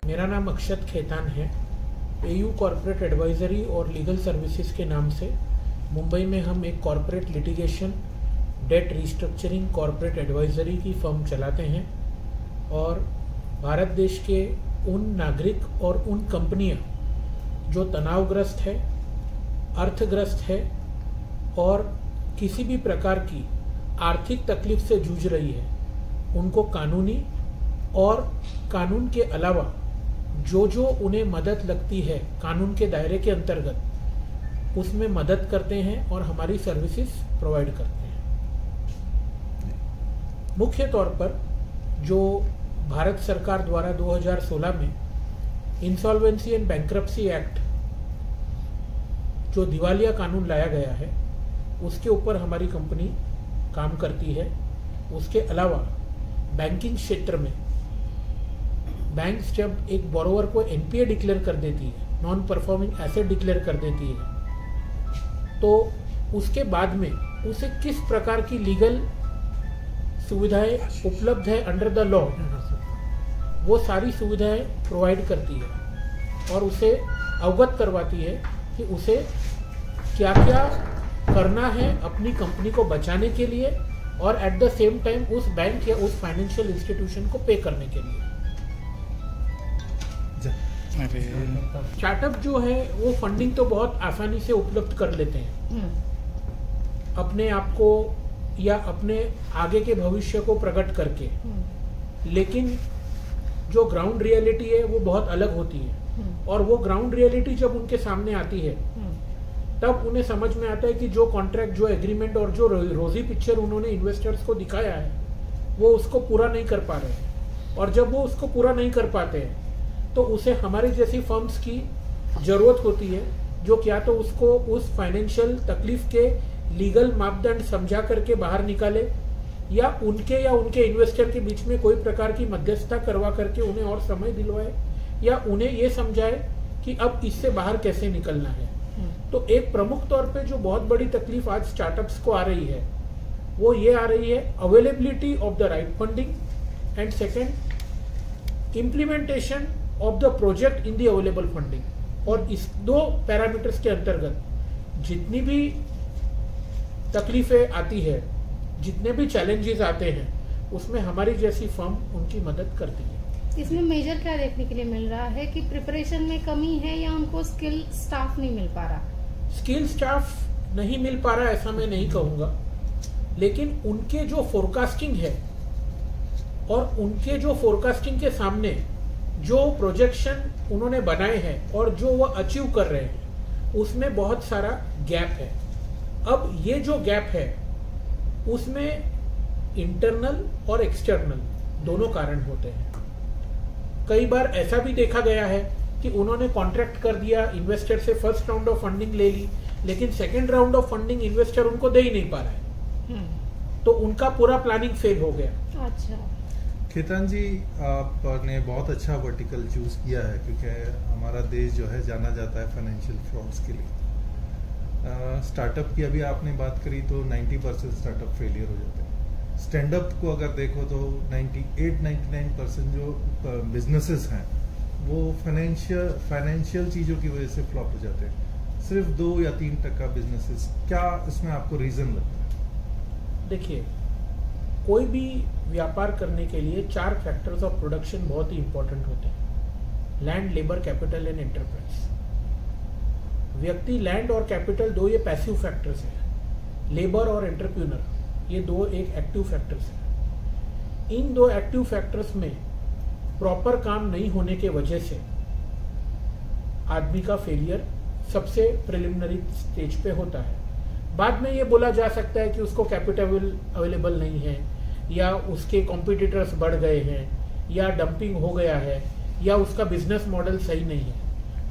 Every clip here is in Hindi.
मेरा नाम अक्षत खेतान है। एयू कॉर्पोरेट एडवाइजरी और लीगल सर्विसेज के नाम से मुंबई में हम एक corporate litigation, debt restructuring, corporate advisory की फर्म चलाते हैं और भारत देश के उन नागरिक और उन कंपनियां जो तनावग्रस्त है, अर्थग्रस्त है और किसी भी प्रकार की आर्थिक तकलीफ से जूझ रही है, उनको कानूनी और कानून के अलावा जो उन्हें मदद लगती है कानून के दायरे के अंतर्गत, उसमें मदद करते हैं और हमारी सर्विसेज प्रोवाइड करते हैं। मुख्य तौर पर जो भारत सरकार द्वारा 2016 में इंसॉल्वेंसी एंड बैंक्रप्सी एक्ट, जो दिवालिया कानून लाया गया है, उसके ऊपर हमारी कंपनी काम करती है। उसके अलावा बैंकिंग क्षेत्र में बैंक्स जब एक बोरोवर को एनपीए डिक्लेयर कर देती है, नॉन परफॉर्मिंग एसेट डिक्लेयर कर देती है, तो उसके बाद में उसे किस प्रकार की लीगल सुविधाएं उपलब्ध है अंडर द लॉ, वो सारी सुविधाएं प्रोवाइड करती है और उसे अवगत करवाती है कि उसे क्या क्या करना है अपनी कंपनी को बचाने के लिए और एट द सेम टाइम उस बैंक या उस फाइनेंशियल इंस्टीट्यूशन को पे करने के लिए। स्टार्टअप जो है वो फंडिंग तो बहुत आसानी से उपलब्ध कर लेते हैं, अपने आप को या अपने आगे के भविष्य को प्रकट करके, लेकिन जो ग्राउंड रियलिटी है वो बहुत अलग होती है और वो ग्राउंड रियलिटी जब उनके सामने आती है तब उन्हें समझ में आता है कि जो कॉन्ट्रैक्ट, जो एग्रीमेंट और जो रोजी पिक्चर उन्होंने इन्वेस्टर्स को दिखाया है वो उसको पूरा नहीं कर पा रहे हैं और जब वो उसको पूरा नहीं कर पाते हैं तो उसे हमारी जैसी फर्म्स की जरूरत होती है जो क्या तो उसको उस फाइनेंशियल तकलीफ के लीगल मापदंड समझा करके बाहर निकाले या उनके इन्वेस्टर के बीच में कोई प्रकार की मध्यस्थता करवा करके उन्हें और समय दिलवाए या उन्हें ये समझाए कि अब इससे बाहर कैसे निकलना है। तो एक प्रमुख तौर पे जो बहुत बड़ी तकलीफ आज स्टार्टअप्स को आ रही है वो ये आ रही है availability of the right funding and second implementation of the project in the available funding. और इस दो पैरामीटर्स के अंतर्गत जितनी भी तकलीफें आती है, जितने भी चैलेंजेस आते हैं, उसमें हमारी जैसी फर्म उनकी मदद करती है। इसमें मेजर क्या देखने के लिए मिल रहा है कि प्रिपरेशन में कमी है या उनको स्किल स्टाफ नहीं मिल पा रहा? स्किल स्टाफ नहीं मिल पा रहा ऐसा मैं नहीं कहूंगा, लेकिन उनके जो फोरकास्टिंग है और उनके जो फोरकास्टिंग के सामने जो प्रोजेक्शन उन्होंने बनाए हैं और जो वो अचीव कर रहे हैं उसमें बहुत सारा गैप है। अब ये जो गैप है उसमें इंटरनल और एक्सटर्नल दोनों कारण होते हैं। कई बार ऐसा भी देखा गया है कि उन्होंने कॉन्ट्रैक्ट कर दिया, इन्वेस्टर से फर्स्ट राउंड ऑफ फंडिंग ले ली, लेकिन second round of funding investor उनको दे ही नहीं पा रहा है, तो उनका पूरा प्लानिंग फेल हो गया। अच्छा खेतान जी, आपने बहुत अच्छा वर्टिकल चूज किया है क्योंकि हमारा देश जो है जाना जाता है फाइनेंशियल फ्रॉड्स के लिए। स्टार्टअप की अभी आपने बात करी तो 90% स्टार्टअप फेलियर हो जाते हैं। स्टैंड अप को अगर देखो तो 98-99% जो बिजनेसेस हैं वो फाइनेंशियल चीजों की वजह से फ्लॉप हो जाते हैं। सिर्फ 2 या 3% बिजनेसेस, क्या इसमें आपको रीजन लगता है? देखिए, कोई भी व्यापार करने के लिए 4 फैक्टर्स ऑफ प्रोडक्शन बहुत ही इंपॉर्टेंट होते हैं: land, labour, capital and enterprise. व्यक्ति, लैंड और कैपिटल, 2 ये पैसिव फैक्टर्स हैं। लेबर और एंटरप्रेन्योर, ये 2 एक एक्टिव फैक्टर्स हैं। इन 2 एक्टिव फैक्टर्स में प्रॉपर काम नहीं होने के वजह से आदमी का फेलियर सबसे प्रिलिमिनरी स्टेज पे होता है। बाद में ये बोला जा सकता है कि उसको कैपिटल अवेलेबल नहीं है या उसके कॉम्पिटिटर्स बढ़ गए हैं या डंपिंग हो गया है या उसका बिजनेस मॉडल सही नहीं है,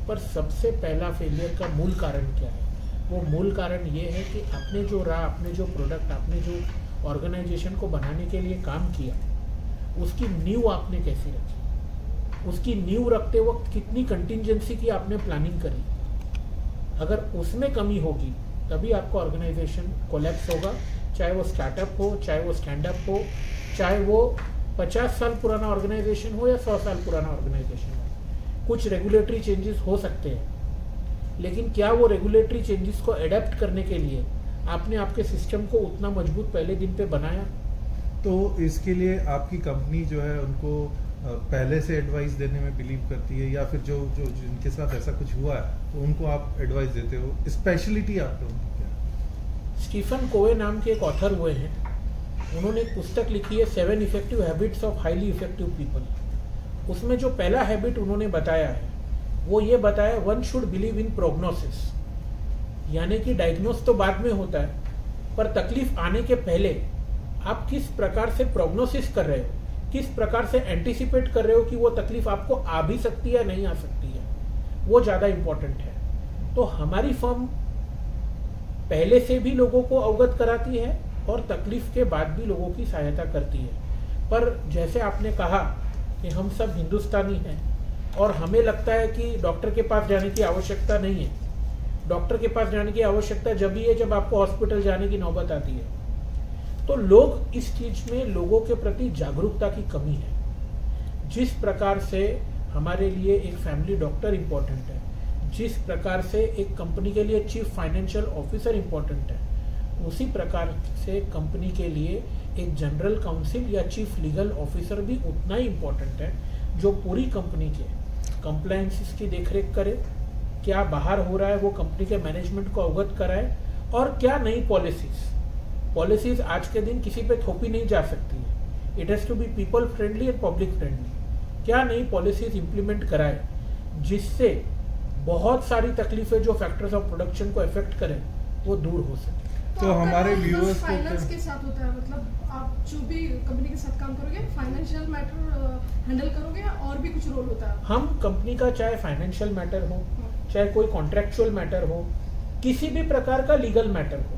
पर सबसे पहला फेलियर का मूल कारण क्या है? वो मूल कारण ये है कि आपने जो आपने जो प्रोडक्ट, आपने जो ऑर्गेनाइजेशन को बनाने के लिए काम किया, उसकी नींव आपने कैसी रखी, उसकी नींव रखते वक्त कितनी कंटिंजेंसी की आपने प्लानिंग करी। अगर उसमें कमी होगी तभी आपका ऑर्गेनाइजेशन कोलैप्स होगा, चाहे वो स्टार्टअप हो, चाहे वो स्टैंड अप हो, चाहे वो 50 साल पुराना ऑर्गेनाइजेशन हो या 100 साल पुराना ऑर्गेनाइजेशन हो, कुछ रेगुलेटरी चेंजेस हो सकते हैं, लेकिन क्या वो रेगुलेटरी चेंजेस को एडेप्ट करने के लिए आपने आपके सिस्टम को उतना मजबूत पहले दिन पे बनाया? तो इसके लिए आपकी कंपनी जो है उनको पहले से एडवाइस देने में बिलीव करती है, या फिर जो जिनके साथ ऐसा कुछ हुआ है तो उनको आप एडवाइस देते हो? स्पेशलिटी आप लोगों की क्या है? स्टीफन कोवे नाम के एक ऑथर हुए हैं, उन्होंने एक पुस्तक लिखी है 7 effective habits of highly effective people. उसमें जो पहला हैबिट उन्होंने बताया है वो ये बताया, one should believe in prognosis, यानी कि डायग्नोस तो बाद में होता है, पर तकलीफ आने के पहले आप किस प्रकार से प्रोग्नोसिस कर रहे हो, किस प्रकार से एंटिसिपेट कर रहे हो कि वो तकलीफ आपको आ भी सकती है नहीं आ सकती है, वो ज्यादा इंपॉर्टेंट है। तो हमारी फर्म पहले से भी लोगों को अवगत कराती है और तकलीफ के बाद भी लोगों की सहायता करती है। पर जैसे आपने कहा कि हम सब हिंदुस्तानी हैं और हमें लगता है कि डॉक्टर के पास जाने की आवश्यकता नहीं है। डॉक्टर के पास जाने की आवश्यकता जब ही है जब आपको हॉस्पिटल जाने की नौबत आती है। तो लोग इस चीज में लोगों के प्रति जागरूकता की कमी है। जिस प्रकार से हमारे लिए एक फैमिली डॉक्टर इंपॉर्टेंट है, जिस प्रकार से एक कंपनी के लिए चीफ फाइनेंशियल ऑफिसर इंपॉर्टेंट है, उसी प्रकार से कंपनी के लिए एक जनरल काउंसिल या चीफ लीगल ऑफिसर भी उतना ही इंपॉर्टेंट है, जो पूरी कंपनी के कंप्लायंसेस की देखरेख करे, क्या बाहर हो रहा है वो कंपनी के मैनेजमेंट को अवगत कराए, और क्या नई पॉलिसीज आज के दिन किसी पे थोपी नहीं जा सकती है। It has to be people friendly and public friendly. क्या नई पॉलिसीज इंप्लीमेंट कराए जिससे बहुत सारी तकलीफें जो फैक्टर्स ऑफ प्रोडक्शन को इफेक्ट करें वो दूर हो सके। तो हमारे व्यूअर्स को फाइनेंस के साथ होता है, मतलब आप जो भी कंपनी के साथ काम करोगे फाइनेंशियल मैटर हैंडल करोगे और भी कुछ रोल होता है? हम कंपनी का चाहे फाइनेंशियल मैटर हो, चाहे कोई कॉन्ट्रेक्चुअल मैटर हो, किसी भी प्रकार का लीगल मैटर हो,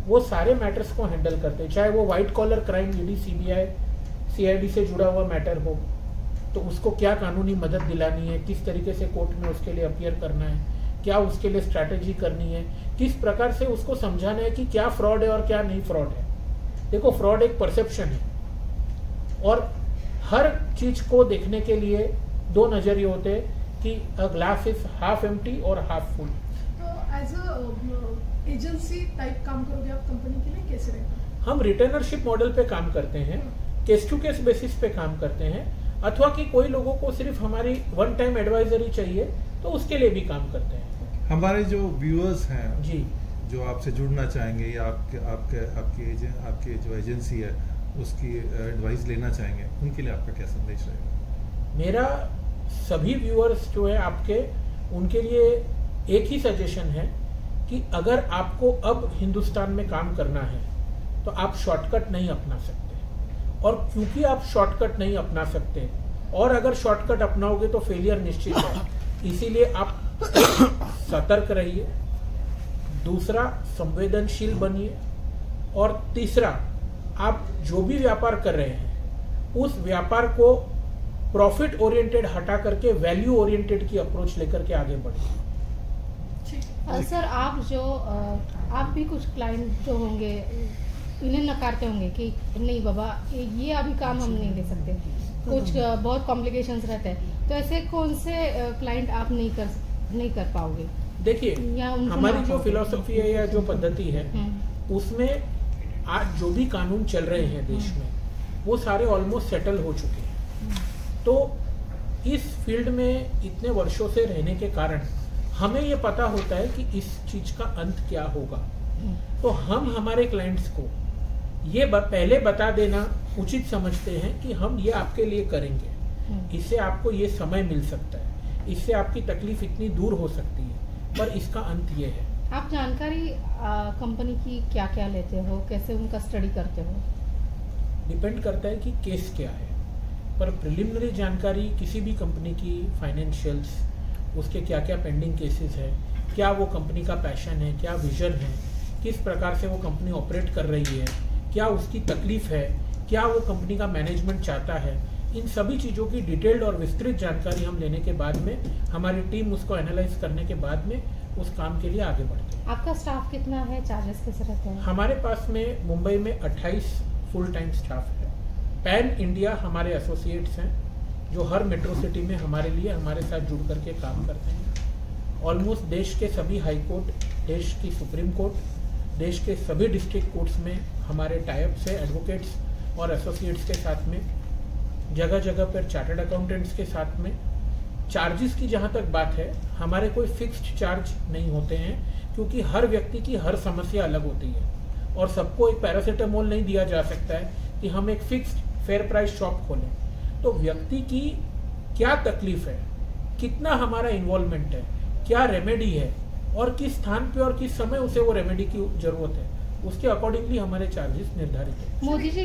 वो सारे मैटर्स को हैंडल करते हैं। चाहे वो white collar crime ED CBI CID से जुड़ा हुआ मैटर हो, तो उसको क्या कानूनी मदद दिलानी है, किस तरीके से कोर्ट में उसके लिए अपीयर करना है, क्या उसके लिए स्ट्रैटेजी करनी है, किस प्रकार से उसको समझाना है कि क्या फ्रॉड है और क्या नहीं फ्रॉड है। देखो, फ्रॉड एक परसेप्शन है और हर चीज को देखने के लिए दो नजरिए होते हैं कि a glass is half empty और हाफ फुल। तो एज अ एजेंसी टाइप काम करोगे आप कंपनी के लिए, कैसे रहेगा? हम रिटेनरशिप मॉडल पे काम करते हैं, केस टू केस बेसिस पे काम करते हैं, अथवा कि कोई लोगों को सिर्फ हमारी वन टाइम एडवाइजरी चाहिए तो उसके लिए भी काम करते हैं। हमारे जो व्यूअर्स हैं जी, जो आपसे जुड़ना चाहेंगे या आपकी जो एजेंसी है उसकी एडवाइस लेना चाहेंगे, उनके लिए आपका क्या संदेश रहेगा? मेरा सभी व्यूअर्स जो है आपके, उनके लिए एक ही सजेशन है कि अगर आपको अब हिंदुस्तान में काम करना है तो आप शॉर्टकट नहीं अपना सकते, और क्योंकि आप शॉर्टकट नहीं अपना सकते और अगर शॉर्टकट अपनाओगे तो फेलियर निश्चित है, इसीलिए आप सतर्क रहिए, दूसरा संवेदनशील बनिए, और तीसरा आप जो भी व्यापार कर रहे हैं उस व्यापार को प्रॉफिट ओरिएंटेड हटा करके वैल्यू ओरिएंटेड की अप्रोच लेकर के आगे बढ़िए। सर, आप भी कुछ क्लाइंट जो होंगे इन्हें नकारते होंगे कि नहीं बाबा ये अभी काम हम नहीं दे सकते, कुछ बहुत कॉम्प्लिकेशंस रहते हैं, तो ऐसे कौन से क्लाइंट आप नहीं कर पाओगे? देखिए, हमारी जो फिलॉसफी है या जो पद्धति है उसमें आज जो भी कानून चल रहे हैं देश में वो सारे ऑलमोस्ट सेटल हो चुके हैं। तो इस फील्ड में इतने वर्षों से रहने के कारण हमें ये पता होता है कि इस चीज का अंत क्या होगा। तो हम हमारे क्लाइंट्स को ये पहले बता देना उचित समझते हैं कि हम ये आपके लिए करेंगे, इससे आपको ये समय मिल सकता है, इससे आपकी तकलीफ इतनी दूर हो सकती है, पर इसका अंत ये है। आप जानकारी कंपनी की क्या क्या लेते हो, कैसे उनका स्टडी करते हो? डिपेंड करता है कि केस क्या है, पर प्रिलिमिनरी जानकारी किसी भी कंपनी की फाइनेंशियल्स, उसके क्या क्या पेंडिंग केसेस है, क्या वो कंपनी का पैशन है, क्या विजन है, किस प्रकार से वो कंपनी ऑपरेट कर रही है, क्या उसकी तकलीफ है, क्या वो कंपनी का मैनेजमेंट चाहता है, इन सभी चीज़ों की डिटेल्ड और विस्तृत जानकारी हम लेने के बाद में हमारी टीम उसको एनालाइज करने के बाद में उस काम के लिए आगे बढ़ते हैं। आपका स्टाफ कितना है, चार्जेस कैसे रहते हैं? हमारे पास में मुंबई में 28 फुल टाइम स्टाफ है पैन इंडिया हमारे एसोसिएट्स हैं जो हर मेट्रो सिटी में हमारे लिए हमारे साथ जुड़ करके काम करते हैं। ऑलमोस्ट देश के सभी हाई कोर्ट, देश की सुप्रीम कोर्ट, देश के सभी डिस्ट्रिक्ट कोर्ट्स में हमारे टाइप से एडवोकेट्स और एसोसिएट्स के साथ में, जगह जगह पर चार्टर्ड अकाउंटेंट्स के साथ में। चार्जेस की जहाँ तक बात है, हमारे कोई फिक्स्ड चार्ज नहीं होते हैं, क्योंकि हर व्यक्ति की हर समस्या अलग होती है और सबको एक पैरासीटामोल नहीं दिया जा सकता है कि हम एक फिक्स्ड फेयर प्राइस शॉप खोलें। तो व्यक्ति की क्या तकलीफ है, कितना हमारा इन्वॉल्वमेंट है, क्या रेमेडी है और किस स्थान पे और किस समय उसे वो रेमेडी की जरूरत है, उसके अकॉर्डिंगली हमारे चार्जेस निर्धारित है। मोदी जी